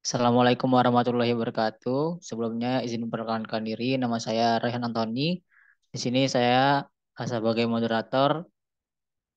Assalamualaikum warahmatullahi wabarakatuh. Sebelumnya izin memperkenalkan diri, nama saya Raihan Antoni. Di sini saya sebagai moderator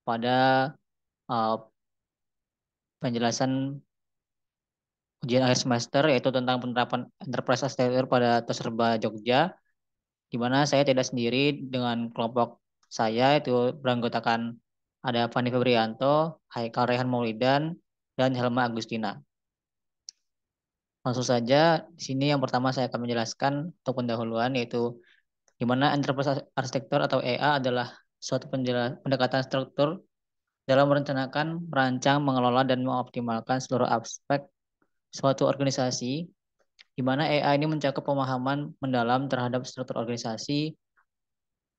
pada uh, penjelasan ujian akhir semester yaitu tentang penerapan enterprise architecture pada Toserba Jogja, di mana saya tidak sendiri dengan kelompok saya itu beranggotakan ada Fani Febrianto, Haikal Rehan Maulidan, dan Helma Agustina. Langsung saja, di sini yang pertama saya akan menjelaskan untuk pendahuluan yaitu di mana enterprise arsitektur atau EA adalah suatu pendekatan struktur dalam merencanakan, merancang, mengelola, dan mengoptimalkan seluruh aspek suatu organisasi, di mana EA ini mencakup pemahaman mendalam terhadap struktur organisasi,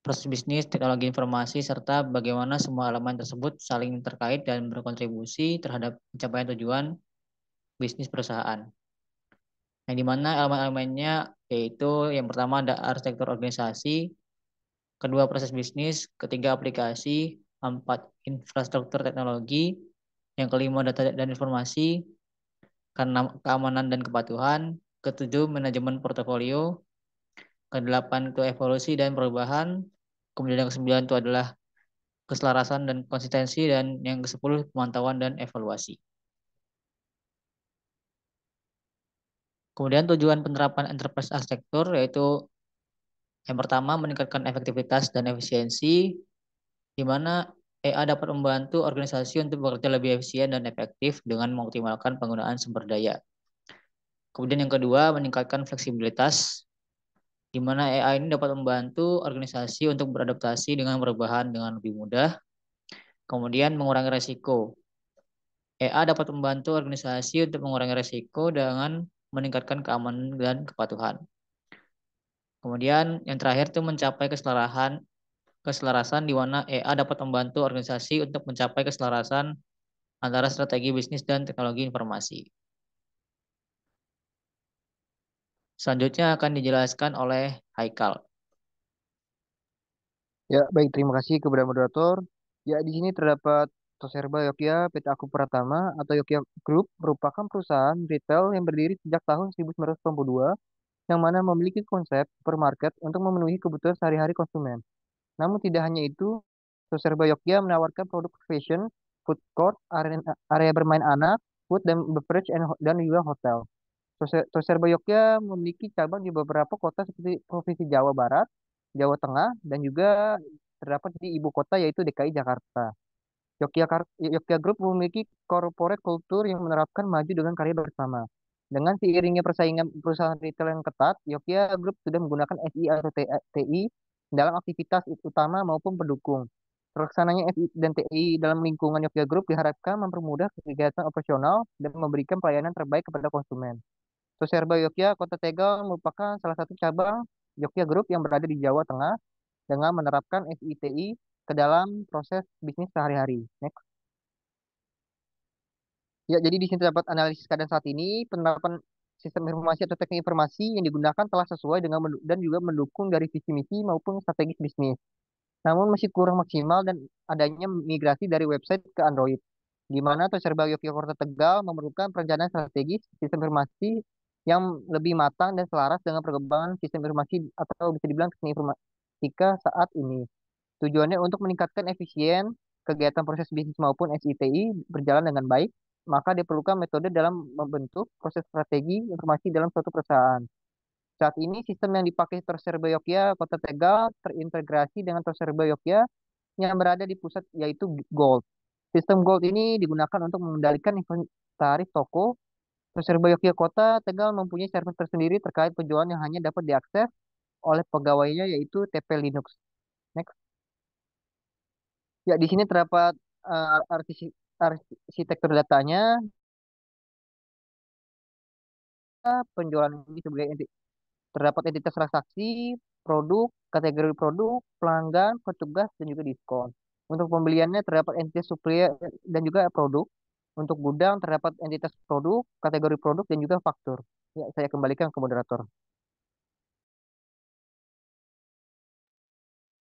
proses bisnis, teknologi informasi, serta bagaimana semua elemen tersebut saling terkait dan berkontribusi terhadap pencapaian tujuan bisnis perusahaan. Yang di mana elemen-elemennya yaitu yang pertama ada arsitektur organisasi, kedua proses bisnis, ketiga aplikasi, empat infrastruktur teknologi, yang kelima data dan informasi, keenam keamanan dan kepatuhan, ketujuh manajemen portofolio, kedelapan itu evolusi dan perubahan, kemudian yang kesembilan itu adalah keselarasan dan konsistensi, dan yang kesepuluh pemantauan dan evaluasi. Kemudian tujuan penerapan enterprise arsitektur yaitu yang pertama meningkatkan efektivitas dan efisiensi, di mana EA dapat membantu organisasi untuk bekerja lebih efisien dan efektif dengan mengoptimalkan penggunaan sumber daya. Kemudian yang kedua, meningkatkan fleksibilitas, di mana AI ini dapat membantu organisasi untuk beradaptasi dengan perubahan dengan lebih mudah. Kemudian mengurangi resiko. AI dapat membantu organisasi untuk mengurangi resiko dengan meningkatkan keamanan dan kepatuhan. Kemudian yang terakhir itu mencapai keselarasan di mana AI dapat membantu organisasi untuk mencapai keselarasan antara strategi bisnis dan teknologi informasi. Selanjutnya akan dijelaskan oleh Haikal. Ya, baik. Terima kasih kepada moderator. Ya, di sini terdapat Toserba Yogya PT Aku Pratama atau Yogya Group merupakan perusahaan retail yang berdiri sejak tahun 1992 yang mana memiliki konsep supermarket untuk memenuhi kebutuhan sehari-hari konsumen. Namun tidak hanya itu, Toserba Yogya menawarkan produk fashion, food court, area bermain anak, food dan beverage dan juga hotel. Toserba Yogya memiliki cabang di beberapa kota seperti Provinsi Jawa Barat, Jawa Tengah, dan juga terdapat di ibu kota yaitu DKI Jakarta. Yogya Group memiliki corporate kultur yang menerapkan maju dengan karya bersama. Dengan seiringnya persaingan perusahaan retail yang ketat, Yogya Group sudah menggunakan SI atau TI dalam aktivitas utama maupun pendukung. Terlaksananya SI dan TI dalam lingkungan Yogya Group diharapkan mempermudah kegiatan operasional dan memberikan pelayanan terbaik kepada konsumen. Toserba Yogya, Kota Tegal merupakan salah satu cabang Yogya Group yang berada di Jawa Tengah dengan menerapkan SITI ke dalam proses bisnis sehari-hari. Next. Ya, jadi di sini terdapat analisis keadaan saat ini, penerapan sistem informasi atau teknik informasi yang digunakan telah sesuai dengan dan juga mendukung dari visi misi maupun strategis bisnis. Namun masih kurang maksimal dan adanya migrasi dari website ke Android. Di mana Toserba Yogyakarta Tegal memerlukan perencanaan strategis sistem informasi yang lebih matang dan selaras dengan perkembangan sistem informasi atau bisa dibilang teknik informatika saat ini. Tujuannya untuk meningkatkan efisien kegiatan proses bisnis maupun SITI berjalan dengan baik, maka diperlukan metode dalam membentuk proses strategi informasi dalam suatu perusahaan. Saat ini sistem yang dipakai Toserba Yogya Kota Tegal terintegrasi dengan Toserba Yogya yang berada di pusat yaitu Gold. Sistem Gold ini digunakan untuk mengendalikan inventaris toko. Toserba Yogya Kota Tegal mempunyai server tersendiri terkait penjualan yang hanya dapat diakses oleh pegawainya yaitu TP Linux. Next. Ya, di sini terdapat arsitektur datanya, penjualan ini sebagai terdapat entitas transaksi, produk, kategori produk, pelanggan, petugas, dan juga diskon. Untuk pembeliannya terdapat entitas supplier dan juga produk. Untuk gudang terdapat entitas produk, kategori produk, dan juga faktur. Ya, saya kembalikan ke moderator.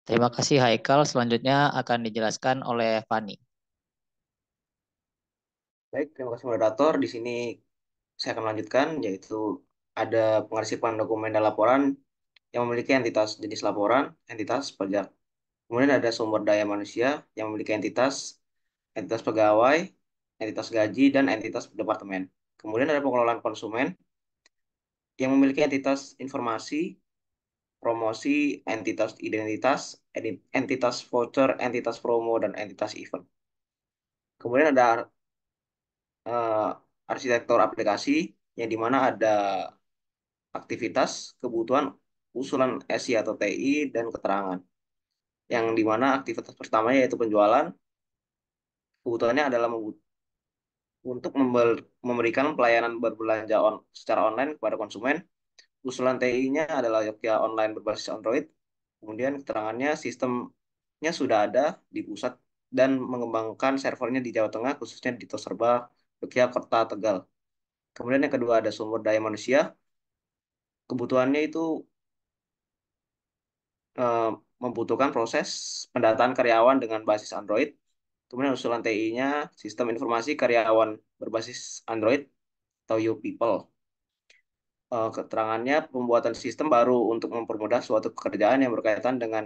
Terima kasih Haikal. Selanjutnya akan dijelaskan oleh Fani. Baik, terima kasih moderator. Di sini saya akan lanjutkan, yaitu ada pengarsipan dokumen dan laporan yang memiliki entitas jenis laporan, entitas pajak. Kemudian ada sumber daya manusia yang memiliki entitas pegawai, entitas gaji, dan entitas departemen. Kemudian ada pengelolaan konsumen yang memiliki entitas informasi, promosi, entitas identitas, entitas voucher, entitas promo, dan entitas event. Kemudian ada eh, arsitektur aplikasi yang dimana ada aktivitas, kebutuhan, usulan SI atau TI, dan keterangan. Yang dimana aktivitas pertama yaitu penjualan, kebutuhannya adalah untuk memberikan pelayanan berbelanja secara online kepada konsumen. Usulan TI-nya adalah Yokia Online berbasis Android. Kemudian keterangannya sistemnya sudah ada di pusat dan mengembangkan servernya di Jawa Tengah, khususnya di Toserba, Yogyakarta, Tegal. Kemudian yang kedua ada sumber daya manusia. Kebutuhannya itu eh, membutuhkan proses pendataan karyawan dengan basis Android. Kemudian usulan TI-nya sistem informasi karyawan berbasis Android atau YouPeople. Keterangannya pembuatan sistem baru untuk mempermudah suatu pekerjaan yang berkaitan dengan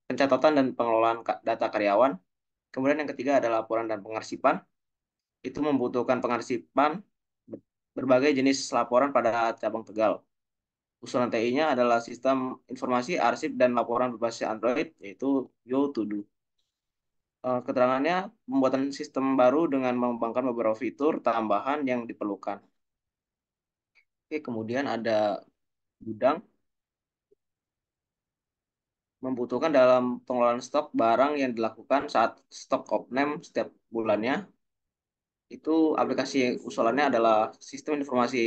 pencatatan dan pengelolaan data karyawan. Kemudian yang ketiga adalah laporan dan pengarsipan. Itu membutuhkan pengarsipan berbagai jenis laporan pada cabang Tegal. Usulan TI-nya adalah sistem informasi, arsip, dan laporan berbasis Android, yaitu Yo2Do. Keterangannya pembuatan sistem baru dengan mengembangkan beberapa fitur tambahan yang diperlukan. Oke, kemudian ada gudang membutuhkan dalam pengelolaan stok barang yang dilakukan saat stok opname setiap bulannya. Itu aplikasi usulannya adalah sistem informasi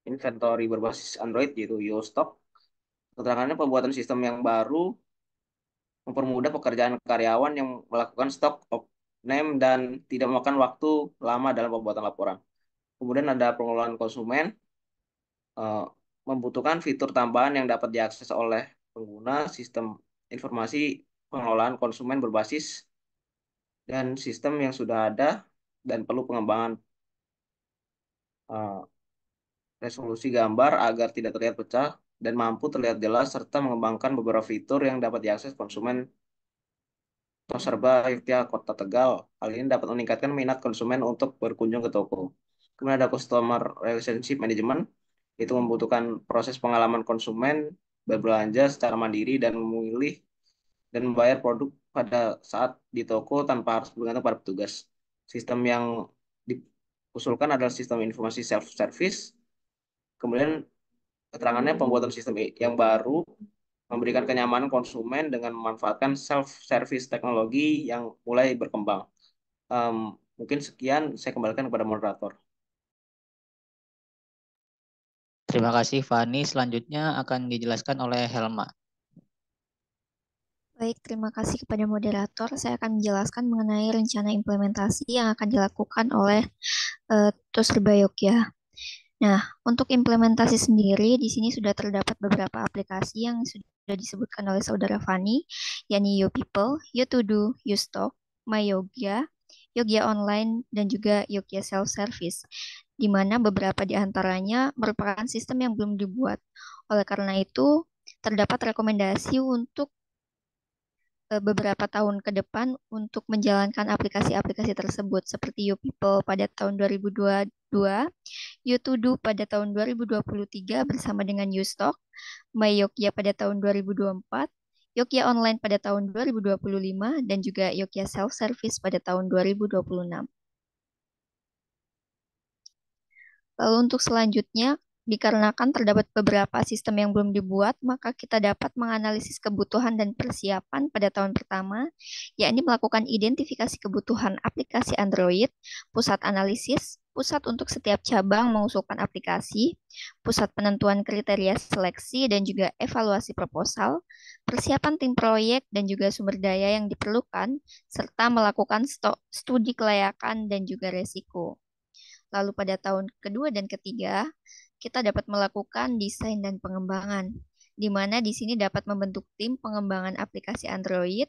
inventory berbasis Android yaitu YoStock. Keterangannya pembuatan sistem yang baru mempermudah pekerjaan karyawan yang melakukan stok opname dan tidak memakan waktu lama dalam pembuatan laporan. Kemudian ada pengelolaan konsumen, eh, membutuhkan fitur tambahan yang dapat diakses oleh pengguna sistem informasi pengelolaan konsumen berbasis dan sistem yang sudah ada dan perlu pengembangan eh, resolusi gambar agar tidak terlihat pecah dan mampu terlihat jelas serta mengembangkan beberapa fitur yang dapat diakses konsumen Toserba Yogyakarta Kota Tegal. Hal ini dapat meningkatkan minat konsumen untuk berkunjung ke toko. Kemudian ada Customer Relationship Management, itu membutuhkan proses pengalaman konsumen berbelanja secara mandiri dan memilih dan membayar produk pada saat di toko tanpa harus bergantung pada petugas. Sistem yang diusulkan adalah sistem informasi self-service. Kemudian keterangannya pembuatan sistem yang baru memberikan kenyamanan konsumen dengan memanfaatkan self-service teknologi yang mulai berkembang. Em, Mungkin sekian, saya kembalikan kepada moderator. Terima kasih Fani. Selanjutnya akan dijelaskan oleh Helma. Baik, terima kasih kepada moderator. Saya akan menjelaskan mengenai rencana implementasi yang akan dilakukan oleh Toserba Yogya. Nah, untuk implementasi sendiri, di sini sudah terdapat beberapa aplikasi yang sudah disebutkan oleh saudara Fani, yakni YouPeople, You2Do, YouStock, MyYogya, Yogya Online, dan juga Yogya Self Service, di mana beberapa di antaranya merupakan sistem yang belum dibuat. Oleh karena itu, terdapat rekomendasi untuk beberapa tahun ke depan untuk menjalankan aplikasi-aplikasi tersebut seperti YouPeople pada tahun 2022, You2Do pada tahun 2023 bersama dengan YouStock, MyYogya pada tahun 2024, Yogya Online pada tahun 2025, dan juga Yogya Self Service pada tahun 2026. Lalu untuk selanjutnya, dikarenakan terdapat beberapa sistem yang belum dibuat, maka kita dapat menganalisis kebutuhan dan persiapan pada tahun pertama, yakni melakukan identifikasi kebutuhan aplikasi Android, pusat analisis, pusat untuk setiap cabang mengusulkan aplikasi, pusat penentuan kriteria seleksi dan juga evaluasi proposal, persiapan tim proyek dan juga sumber daya yang diperlukan, serta melakukan studi kelayakan dan juga resiko. Lalu pada tahun kedua dan ketiga, kita dapat melakukan desain dan pengembangan. di mana di sini dapat membentuk tim pengembangan aplikasi Android,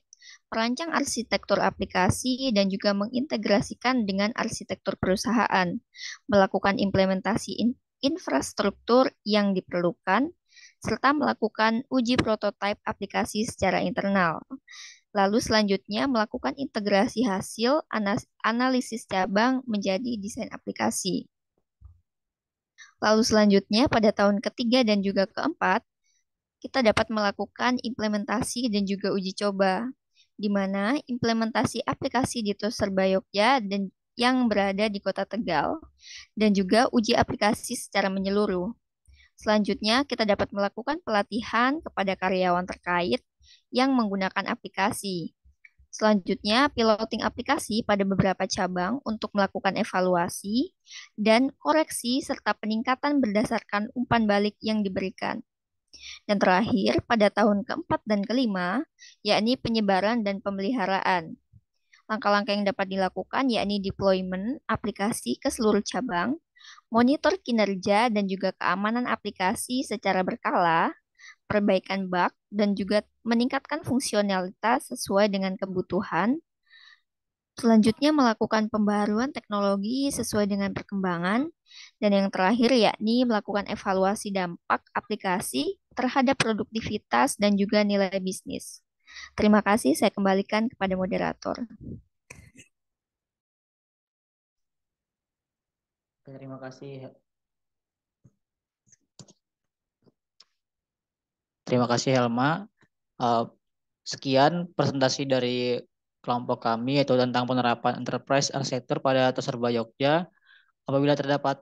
merancang arsitektur aplikasi, dan juga mengintegrasikan dengan arsitektur perusahaan, melakukan implementasi infrastruktur yang diperlukan, serta melakukan uji prototipe aplikasi secara internal. Lalu selanjutnya melakukan integrasi hasil analisis cabang menjadi desain aplikasi. Lalu selanjutnya pada tahun ketiga dan juga keempat, kita dapat melakukan implementasi dan juga uji coba, di mana implementasi aplikasi di Toserba Yogya dan yang berada di Kota Tegal, dan juga uji aplikasi secara menyeluruh. Selanjutnya, kita dapat melakukan pelatihan kepada karyawan terkait yang menggunakan aplikasi. Selanjutnya, piloting aplikasi pada beberapa cabang untuk melakukan evaluasi dan koreksi serta peningkatan berdasarkan umpan balik yang diberikan. Dan terakhir, pada tahun keempat dan kelima, yakni penyebaran dan pemeliharaan. Langkah-langkah yang dapat dilakukan yakni deployment aplikasi ke seluruh cabang, monitor kinerja dan juga keamanan aplikasi secara berkala, perbaikan bug, dan juga meningkatkan fungsionalitas sesuai dengan kebutuhan. Selanjutnya melakukan pembaruan teknologi sesuai dengan perkembangan. Dan yang terakhir yakni melakukan evaluasi dampak aplikasi terhadap produktivitas dan juga nilai bisnis. Terima kasih, saya kembalikan kepada moderator. Terima kasih. Terima kasih Helma. Sekian presentasi dari kelompok kami yaitu tentang penerapan enterprise arsitektur pada Toserba Yogya. Apabila terdapat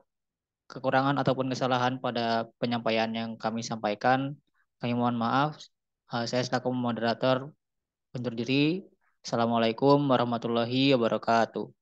kekurangan ataupun kesalahan pada penyampaian yang kami sampaikan, kami mohon maaf. Saya selaku moderator undur diri. Assalamualaikum warahmatullahi wabarakatuh.